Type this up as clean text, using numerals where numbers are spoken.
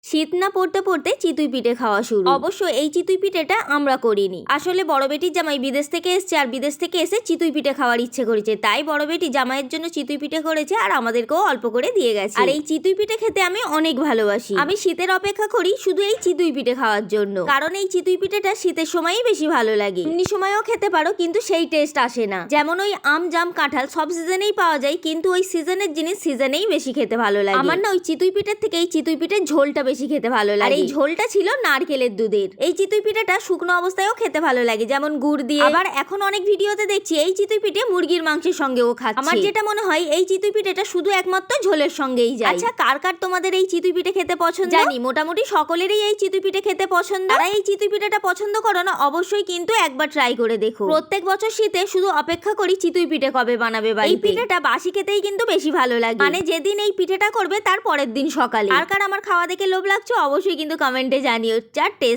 শীত না পড়তে পড়তে চিতুই পিঠে খাওয়া শুরু। অবশ্য এই চিতুই পিঠেটা আমরা করিনি। আসলে বড় বেটির জামাই বিদেশ থেকে এসছে, আর বিদেশ থেকে এসে চিতুই পিঠে খাওয়ার ইচ্ছে করেছে, তাই বড় বেটি জামাইয়ের জন্য চিতুই পিঠে করেছে আর আমাদেরকেও অল্প করে দিয়ে গেছে। আর এই চিতুই পিঠে খেতে আমি অনেক ভালোবাসি। আমি শীতের অপেক্ষা করি শুধু এই চিতুই পিঠে খাওয়ার জন্য, কারণ এই চিতুই পিঠেটা শীতের সময়ই বেশি ভালো লাগে। এমনি সময়ও খেতে পারো, কিন্তু সেই টেস্ট আসে না। যেমন ওই আম, জাম, কাঁঠাল সব সিজনেই পাওয়া যায়, কিন্তু ওই সিজনের জিনিস সিজনেই বেশি খেতে ভালো লাগে। আমার না ওই চিতুই পিঠের থেকে এই চিতুই পিঠের ঝোলটা বেশি খেতে ভালো লাগে। আর এই ঝোলটা ছিল নারকেলের দুধের। এই চিতুই পিঠেটা শুকনো অবস্থায়ও খেতে ভালো লাগে, যেমন গুড় দিয়ে। আবার এখন অনেক ভিডিওতে দেখছি এই চিতুই পিঠে মুরগির মাংসের সঙ্গেও খাচ্ছে। আমার যেটা মনে হয় এই চিতুই পিঠেটা শুধু একমাত্র ঝোলের সঙ্গেই যায়। আচ্ছা, কার কার তোমাদের এই চিতুই পিঠে খেতে পছন্দ? জানি মোটামুটি সকলেরই এই চিতুই পিঠে খেতে পছন্দ। আর এই চিতুই পিঠেটা পছন্দ করো না, অবশ্যই কিন্তু একবার ট্রাই করে দেখো। প্রত্যেক বছর শীতে শুধু অপেক্ষা করি চিতুই পিঠে কবে বানাবে বাড়িতে। এই পিঠেটা বাসি খেতেই কিন্তু বেশি ভালো লাগে, মানে যেদিন এই পিঠেটা করবে তার পরের দিন সকালে। আর কার আমার খাওয়া দেখে লোভ লাগছে অবশ্যই কিন্তু কমেন্টে জানিও। চার টেস্ট